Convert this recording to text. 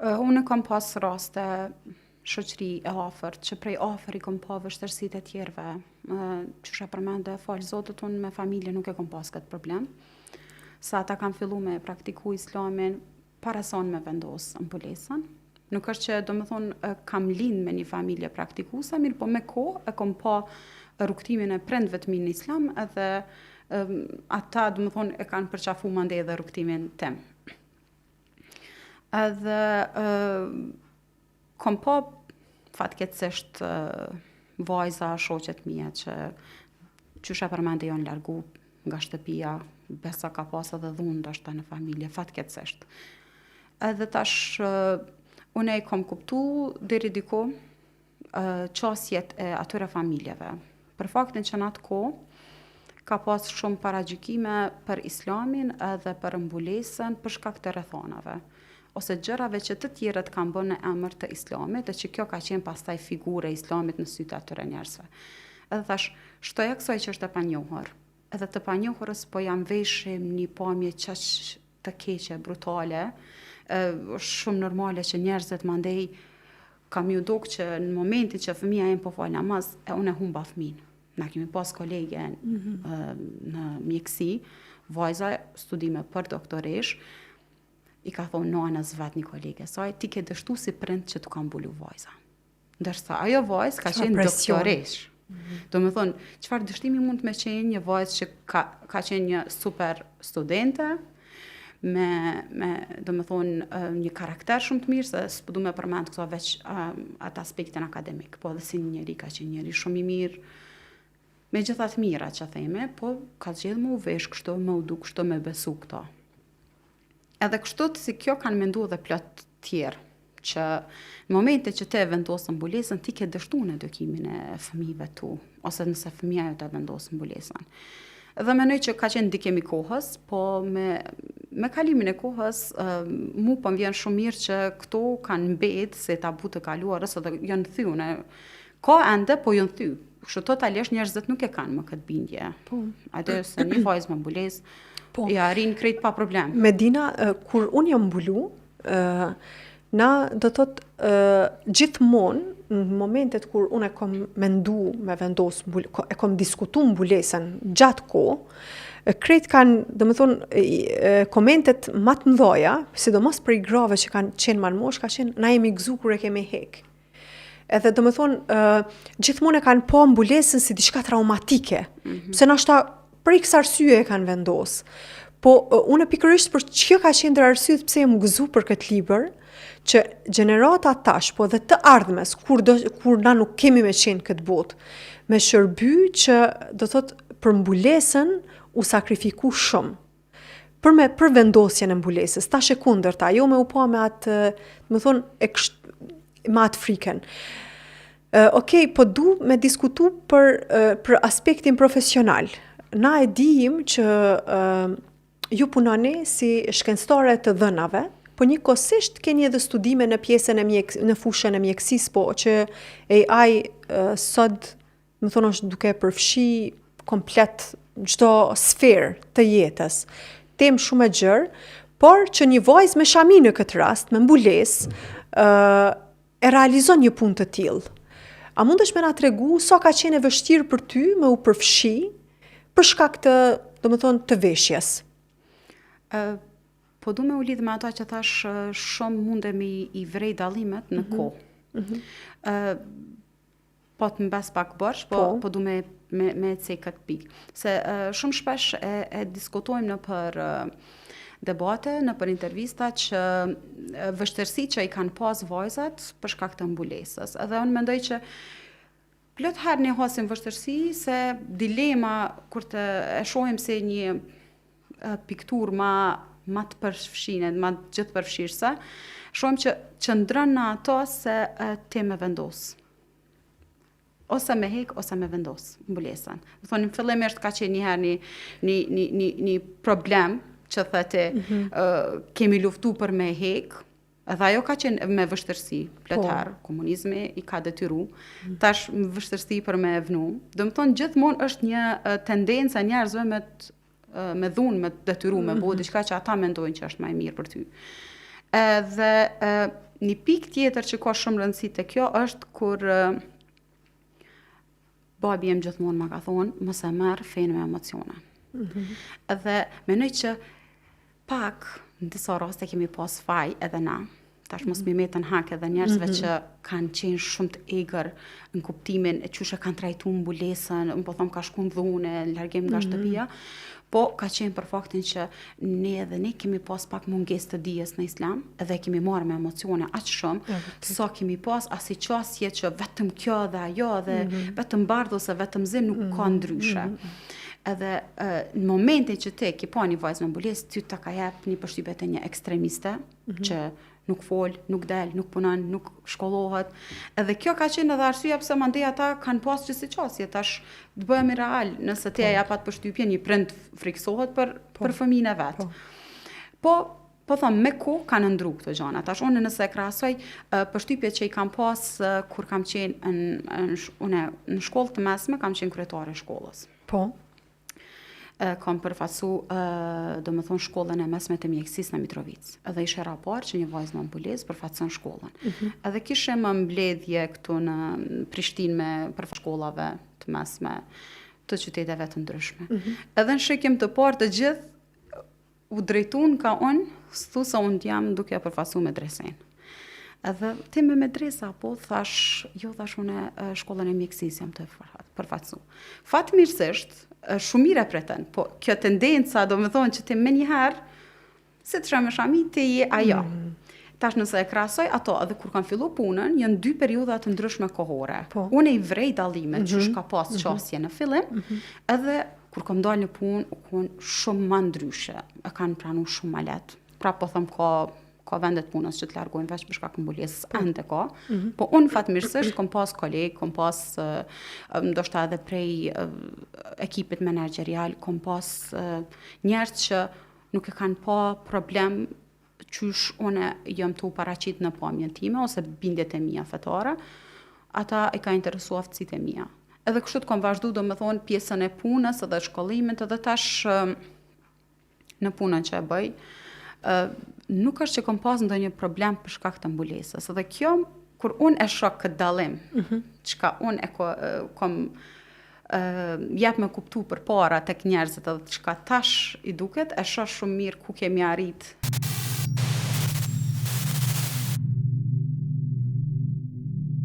Unë kam pas raste shoqëri e afërt, që prej afër I kam pa vështirësitë e tjerëve. Qysha përmende, falë Zotit, unë me familje nuk e kam pas këtë problem. Sa ata kam fillu me praktiku islamin, para son me vendos mbulesën. Nuk është që do më thonë kam lind me një familje praktikuese, mirë po me kohë e kam pa rrugtimin e prindve të mi në islam, edhe ata do më thonë e kanë përqafu mandej edhe rrugtimin tim. Edhe kom pa fatkeqësisht vajza, shoqet mia që qysha përmende janë largu nga shtëpia, besa ka pas edhe dhunë ndoshta në familje, fatkeqësisht. Edhe tash unë e kom kuptu deri diku qasjet e atyre familjeve. Për faktin që në atë kohë ka pas shumë paragjykime për islamin edhe për mbulesën për shkak të rrethonave ose gjërave që të tjerët kanë bërë në emër të islamit, dhe që kjo ka qenë pastaj figure e islamit në sytë atyre njerëzve. Edhe thash, shtoja kësaj që është e panjohur. Edhe të panjohurës po jam veshim një pamje qaq të keqe, brutale, shumë normale që njerëzit mandej kam ju duk që në momentin që fëmia jem po fal namaz, unë e humba fëmin. Na kemi pas kolege në mjeksi, vajza studime për doktoresh, I ka thonë nonës vet një kolege saj, ti ke dështu si prind që të ka mbulu vajza. Ndërsa ajo vajzë ka qenë doktoresh. Do me thonë, çfarë dështimi mund me qenë një vajzë që ka qenë një super studente, me do me thonë një karakter shumë të mirë, se s'po du me përmend këto veç atë aspektin akademik, po edhe si njëri ka qenë njëri shumë I mirë, me gjithat mira që theme, po ka gjithë më u vesh kështu, më u duk kështu me besu këto. Edhe kështu si kjo kanë mendu dhe plot tjerë, që në momente që te vendosën mbulesën, ti ke dështu në edukimin e fëmijëve tu, ose nëse fëmija jo te vendosën mbulesën. Dhe menoj që ka qenë ndikim I kohës, po me kalimin e kohës, mu po më vjen shumë mirë që këto kanë mbet se tabu të kaluarës, edhe janë thyune. Ka ende, po janë thy. Kështu totalisht njerëzit nuk e kanë më këtë bindje. Atë se një vajzë me mbulesë, I arrin krejt pa problem. Medina, kur unë jam mbulu, na do thotë gjithmonë në momentet kur unë e kom mendu me vendos, e kom diskutu mbulesën gjatë kohë, krejt kanë, do me thonë, komentet më të mëdha, sidomos për I grave që kanë qenë më mosh, ka qenë na jemi gëzu kur e kemi hek. Edhe do me thonë, gjithmonë e kanë pa mbulesën si diçka traumatike, pse nashta për X arsye e kanë vendos. Po unë pikërisht për që ka qenë ndër arsyet pse jam gëzu për këtë libër, që gjenerata tash, po dhe të ardhmes, kur na nuk kemi me qenë këtë botë, me shërby që do thot për mbulesën u sakrifiku shumë. Për vendosjen e mbulesës, tash e kundërta, jo me u pa me atë, më thonë, me atë frikën. Okej, po du me diskutu për aspektin profesional. Na e dijim që ju punoni si shkencëtare të dhënave, po njëkohësisht keni edhe studime në pjesën në fushën e mjekësisë, po që AI sot, më thonë, është duke përfshi komplet çdo sferë të jetës. Temë shumë e gjerë, por që një vajzë me shami në këtë rast, me mbulesë, e realizon një punë të tillë. A mundesh me na tregu sa ka qenë e vështirë për ty me u përfshi për shkak të, domethënë, të veshjes? Po du me u lidh me ata që thash shumë mundemi I vrej dallimet në kohë. Po të mbes pak bërsh, po du me cej këtë pikë. Se shumë shpesh e diskutojmë në për debate, në për intervista që vështirësi që I kanë pas vajzat për shkak të mbulesës. Edhe unë mendoj që plot herë ne hasim vështirësi se dilema kur të e shohim se një piktur ma të përfshine, ma gjithë përfshirëse, shohim që qëndron në ato se ti me vendos. Ose me hek, ose me vendos mbulesën. Do thonë, në fillimisht ka qenë një herë një problem që thëti kemi luftu për me hek, edhe ajo ka qenë me vështërsi, plotëherë, komunizmi I ka detyru, tash me vështërsi për me vnu. Do më thonë, gjithmonë është një tendenca njerëzve me dhunë, me detyru, me bo, diçka që ata mendojnë që është më e mirë për ty. Edhe një pikë tjetër që ka shumë rëndësi te kjo është kur babi jem gjithmonë ma ka thonë, mos e merr fenë me emocione. Edhe menoj që pak në disa raste kemi pas faj edhe na, tash mos mi metën hak edhe njerëzve që kanë qenë shumë të egrë në kuptimin e qyshe kanë trajtu mbulesën, po thom ka shku në dhune, largim nga shtëpia, po ka qenë për faktin që ne kemi pas pak mungesë të dijes në islam, edhe kemi marrë me emocione aq shumë, sa kemi pas asi qasje që vetëm kjo dhe ajo dhe vetëm bardh ose vetëm zi nuk ka ndryshe. Edhe në momentin që te ki pa një vajzë me mbulesë, ty ta ka jep një përshtypje të një ekstremiste, që nuk fol, nuk del, nuk punon, nuk shkollohet. Edhe kjo ka qenë edhe arsyeja pse mandej ata kanë pas qësi qasje, tash të bëhemi real, nëse te ja pat përshtypje, një prind friksohet për fëmijën e vet. Po them, me kohë kanë ndru këto gjëra. Tash unë nëse e krahasoj përshtypjet që i kam pas kur kam qenë në shkollë të mesme, kam qenë kryetare e shkollës. Po. Kam përfaqësu domethënë shkollën e mesme të mjekësisë në Mitrovic. Edhe ishte raport që një vajzë me mbulesë përfaqëson shkollën. Edhe kishte më mbledhje këtu në Prishtinë me përfaqësues shkollave të mesme të qyteteve të ndryshme. Edhe në shikim të parë të gjithë u drejtuan ka unë, thu se unë jam duke përfaqësu medresen. Edhe ti me medresa, po thash unë shkollën e mjekësisë jam të përfaqësu. Fatmirësisht shumë mire preten, po kjo tendenca do me thonë që ti me njëherë, si të shëmë shami, ti je ajo. Tash nëse e krasoj, ato edhe kur kanë fillu punën, janë 2 periudha të ndryshme kohore. Unë i vrej dallimet që shka pas qasje në fillim, edhe kur kam dalë në punë, u konë shumë ma ndryshe, e kanë pranu shumë ma letë. Pra po thëmë ka vendet punës që të largojnë veç për shkak mbulesës ende ka, po unë fatmirësisht kom pas kolegë, kom pas ndoshta edhe prej ekipit menaxherial, kom pas njerëz që nuk e kanë pa problem qysh unë jam të paraqit në pamjen time ose bindjet e mia fetare, ata e ka interesu aftësitë e mia. Edhe kështu të kom vazhdu do me thonë pjesën e punës edhe shkollimit edhe tash në punën që e bëj, nuk është që kom pas ndonjë problem për shkak të mbulesës. Edhe kjo, kur unë e shoh këtë dallim, çka unë kom jap me kuptu përpara tek njerëzit edhe çka tash i duket, e shoh shumë mirë ku kemi arrit.